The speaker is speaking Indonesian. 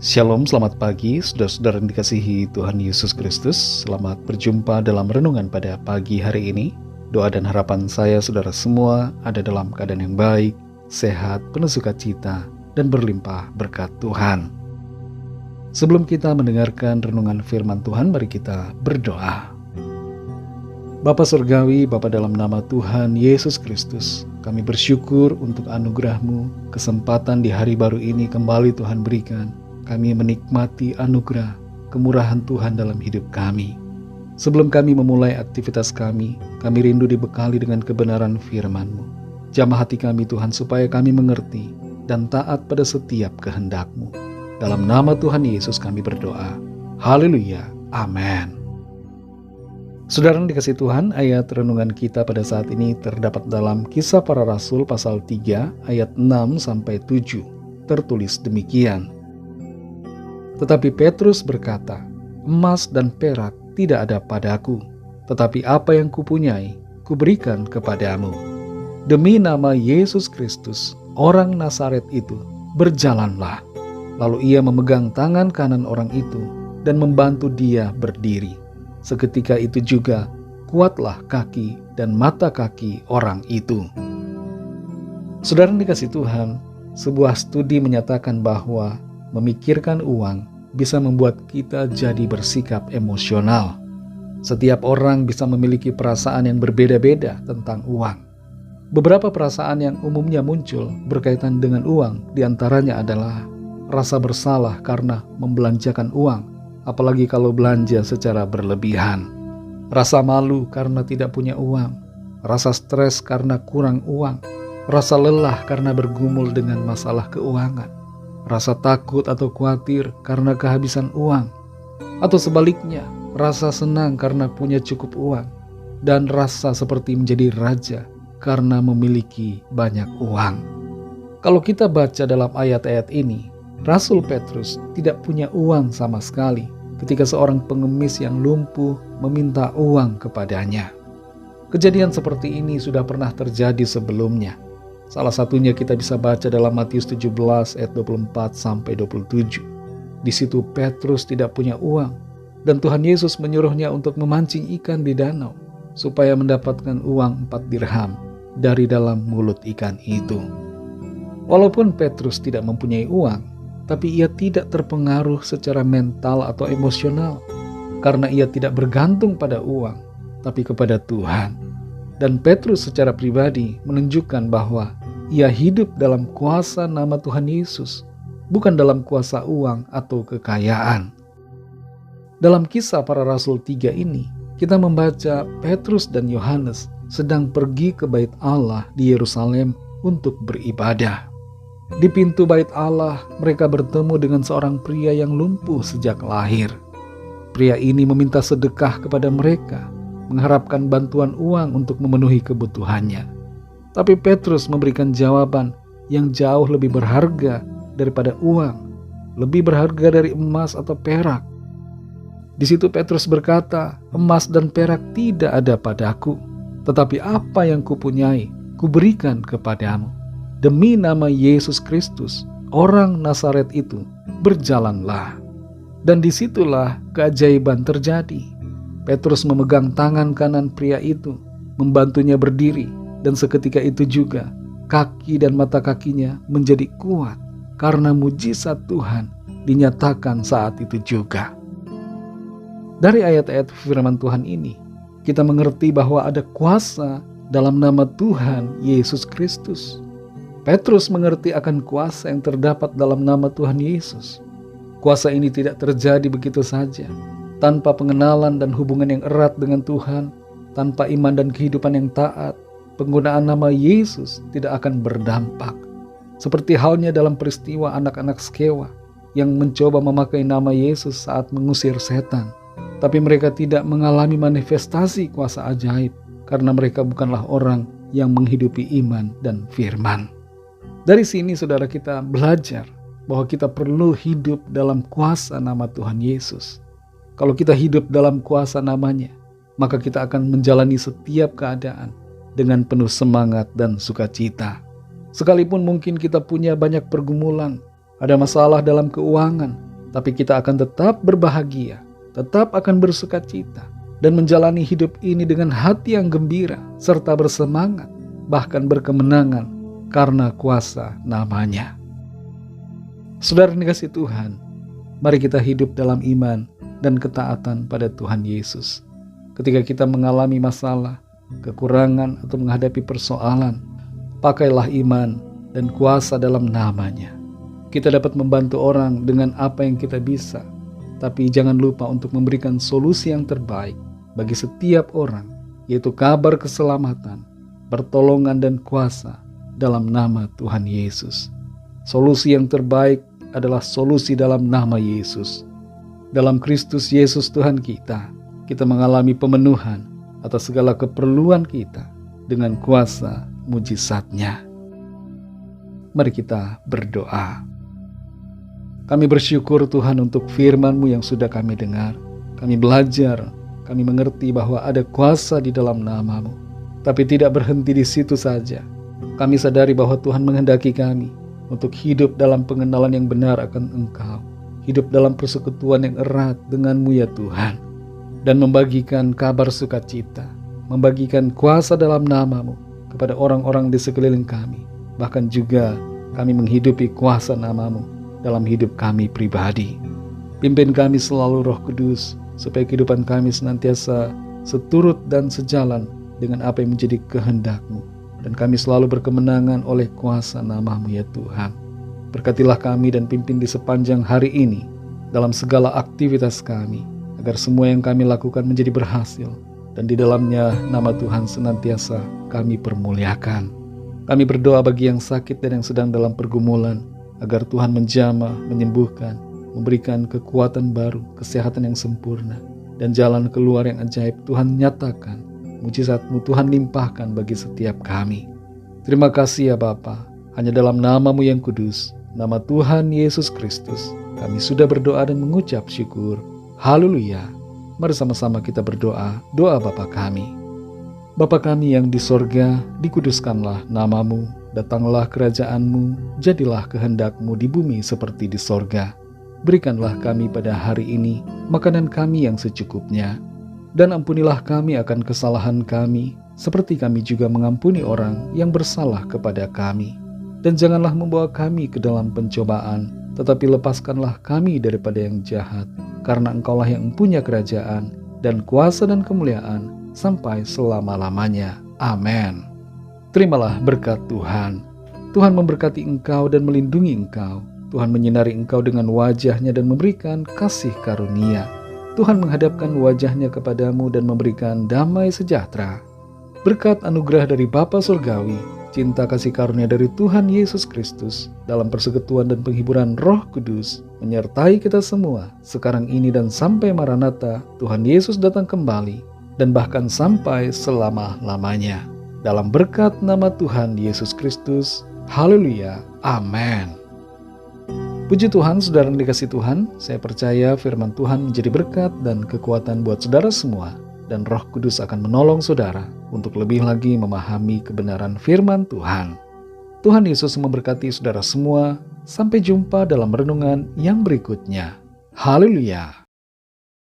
Shalom, selamat pagi, saudara-saudara yang dikasihi Tuhan Yesus Kristus. Selamat berjumpa dalam renungan pada pagi hari ini. Doa dan harapan saya, saudara semua, ada dalam keadaan yang baik, sehat, penuh sukacita, dan berlimpah berkat Tuhan. Sebelum kita mendengarkan renungan firman Tuhan, mari kita berdoa. Bapa Surgawi, Bapa dalam nama Tuhan Yesus Kristus, kami bersyukur untuk anugerah-Mu, kesempatan di hari baru ini kembali Tuhan berikan. Kami menikmati anugerah, kemurahan Tuhan dalam hidup kami. Sebelum kami memulai aktivitas kami rindu dibekali dengan kebenaran firman-Mu. Jamah hati kami Tuhan supaya kami mengerti dan taat pada setiap kehendak-Mu. Dalam nama Tuhan Yesus kami berdoa. Haleluya. Amin. Saudara yang dikasihi Tuhan, ayat renungan kita pada saat ini terdapat dalam Kisah Para Rasul pasal 3 ayat 6-7. Tertulis demikian. Tetapi Petrus berkata, emas dan perak tidak ada padaku, tetapi apa yang kupunyai, kuberikan kepadamu. Demi nama Yesus Kristus, orang Nazaret itu, berjalanlah. Lalu ia memegang tangan kanan orang itu dan membantu dia berdiri. Seketika itu juga, kuatlah kaki dan mata kaki orang itu. Saudara yang dikasihi Tuhan, sebuah studi menyatakan bahwa memikirkan uang bisa membuat kita jadi bersikap emosional. Setiap orang bisa memiliki perasaan yang berbeda-beda tentang uang. Beberapa perasaan yang umumnya muncul berkaitan dengan uang, diantaranya adalah rasa bersalah karena membelanjakan uang, apalagi kalau belanja secara berlebihan. Rasa malu karena tidak punya uang, rasa stres karena kurang uang, rasa lelah karena bergumul dengan masalah keuangan, rasa takut atau khawatir karena kehabisan uang, atau sebaliknya, rasa senang karena punya cukup uang, dan rasa seperti menjadi raja karena memiliki banyak uang. Kalau kita baca dalam ayat-ayat ini, Rasul Petrus tidak punya uang sama sekali ketika seorang pengemis yang lumpuh meminta uang kepadanya. Kejadian seperti ini sudah pernah terjadi sebelumnya. Salah satunya kita bisa baca dalam Matius 17 ayat 24-27. Di situ Petrus tidak punya uang dan Tuhan Yesus menyuruhnya untuk memancing ikan di danau supaya mendapatkan uang 4 dirham dari dalam mulut ikan itu. Walaupun Petrus tidak mempunyai uang, tapi ia tidak terpengaruh secara mental atau emosional karena ia tidak bergantung pada uang, tapi kepada Tuhan. Dan Petrus secara pribadi menunjukkan bahwa ia hidup dalam kuasa nama Tuhan Yesus, bukan dalam kuasa uang atau kekayaan. Dalam Kisah Para Rasul 3 ini, kita membaca Petrus dan Yohanes sedang pergi ke bait Allah di Yerusalem untuk beribadah. Di pintu bait Allah, mereka bertemu dengan seorang pria yang lumpuh sejak lahir. Pria ini meminta sedekah kepada mereka, mengharapkan bantuan uang untuk memenuhi kebutuhannya. Tapi Petrus memberikan jawaban yang jauh lebih berharga daripada uang, lebih berharga dari emas atau perak. Di situ Petrus berkata, emas dan perak tidak ada padaku, tetapi apa yang kupunyai, kuberikan kepadamu. Demi nama Yesus Kristus, orang Nazaret itu, berjalanlah. Dan disitulah keajaiban terjadi. Petrus memegang tangan kanan pria itu, membantunya berdiri, dan seketika itu juga kaki dan mata kakinya menjadi kuat karena mujizat Tuhan dinyatakan saat itu juga. Dari ayat-ayat firman Tuhan ini, kita mengerti bahwa ada kuasa dalam nama Tuhan Yesus Kristus. Petrus mengerti akan kuasa yang terdapat dalam nama Tuhan Yesus. Kuasa ini tidak terjadi begitu saja, tanpa pengenalan dan hubungan yang erat dengan Tuhan, tanpa iman dan kehidupan yang taat. Penggunaan nama Yesus tidak akan berdampak. Seperti halnya dalam peristiwa anak-anak Skewa yang mencoba memakai nama Yesus saat mengusir setan. Tapi mereka tidak mengalami manifestasi kuasa ajaib karena mereka bukanlah orang yang menghidupi iman dan firman. Dari sini saudara kita belajar bahwa kita perlu hidup dalam kuasa nama Tuhan Yesus. Kalau kita hidup dalam kuasa namanya, maka kita akan menjalani setiap keadaan dengan penuh semangat dan sukacita. Sekalipun mungkin kita punya banyak pergumulan, ada masalah dalam keuangan, tapi kita akan tetap berbahagia, tetap akan bersukacita, dan menjalani hidup ini dengan hati yang gembira, serta bersemangat, bahkan berkemenangan, karena kuasa nama-Nya. Saudara yang dikasihi Tuhan, mari kita hidup dalam iman dan ketaatan pada Tuhan Yesus. Ketika kita mengalami masalah, kekurangan, atau menghadapi persoalan, pakailah iman dan kuasa dalam nama-Nya. Kita dapat membantu orang dengan apa yang kita bisa, tapi jangan lupa untuk memberikan solusi yang terbaik bagi setiap orang, yaitu kabar keselamatan, pertolongan, dan kuasa dalam nama Tuhan Yesus. Solusi yang terbaik adalah solusi dalam nama Yesus. Dalam Kristus Yesus Tuhan kita mengalami pemenuhan atas segala keperluan kita dengan kuasa mujizat-Nya. Mari kita berdoa. Kami bersyukur Tuhan untuk firman-Mu yang sudah kami dengar. Kami belajar, kami mengerti bahwa ada kuasa di dalam nama-Mu. Tapi tidak berhenti di situ saja. Kami sadari bahwa Tuhan menghendaki kami untuk hidup dalam pengenalan yang benar akan Engkau, hidup dalam persekutuan yang erat dengan-Mu ya Tuhan, dan membagikan kabar sukacita, membagikan kuasa dalam nama-Mu kepada orang-orang di sekeliling kami, bahkan juga kami menghidupi kuasa nama-Mu dalam hidup kami pribadi. Pimpin kami selalu Roh Kudus, supaya kehidupan kami senantiasa seturut dan sejalan dengan apa yang menjadi kehendak-Mu, dan kami selalu berkemenangan oleh kuasa nama-Mu ya Tuhan. Berkatilah kami dan pimpin di sepanjang hari ini dalam segala aktivitas kami, agar semua yang kami lakukan menjadi berhasil, dan di dalamnya nama Tuhan senantiasa kami permuliakan. Kami berdoa bagi yang sakit dan yang sedang dalam pergumulan, agar Tuhan menjamah, menyembuhkan, memberikan kekuatan baru, kesehatan yang sempurna, dan jalan keluar yang ajaib Tuhan nyatakan. Mujizat-Mu Tuhan limpahkan bagi setiap kami. Terima kasih ya Bapa, hanya dalam nama-Mu yang kudus, nama Tuhan Yesus Kristus, kami sudah berdoa dan mengucap syukur. Haleluya. Mari sama-sama kita berdoa, doa Bapa kami. Bapa kami yang di sorga, dikuduskanlah nama-Mu, datanglah kerajaan-Mu, jadilah kehendak-Mu di bumi seperti di sorga. Berikanlah kami pada hari ini makanan kami yang secukupnya, dan ampunilah kami akan kesalahan kami, seperti kami juga mengampuni orang yang bersalah kepada kami. Dan janganlah membawa kami ke dalam pencobaan, tetapi lepaskanlah kami daripada yang jahat, karena Engkaulah yang mempunyai kerajaan, dan kuasa dan kemuliaan, sampai selama-lamanya. Amin. Terimalah berkat Tuhan. Tuhan memberkati engkau dan melindungi engkau. Tuhan menyinari engkau dengan wajah-Nya dan memberikan kasih karunia. Tuhan menghadapkan wajah-Nya kepadamu dan memberikan damai sejahtera. Berkat anugerah dari Bapa Surgawi, cinta kasih karunia dari Tuhan Yesus Kristus, dalam persekutuan dan penghiburan Roh Kudus, menyertai kita semua, sekarang ini dan sampai Maranatha, Tuhan Yesus datang kembali, dan bahkan sampai selama-lamanya. Dalam berkat nama Tuhan Yesus Kristus, haleluya, amin. Puji Tuhan, saudara yang dikasihi Tuhan, saya percaya firman Tuhan menjadi berkat dan kekuatan buat saudara semua, dan Roh Kudus akan menolong saudara untuk lebih lagi memahami kebenaran firman Tuhan. Tuhan Yesus memberkati saudara semua. Sampai jumpa dalam renungan yang berikutnya. Haleluya.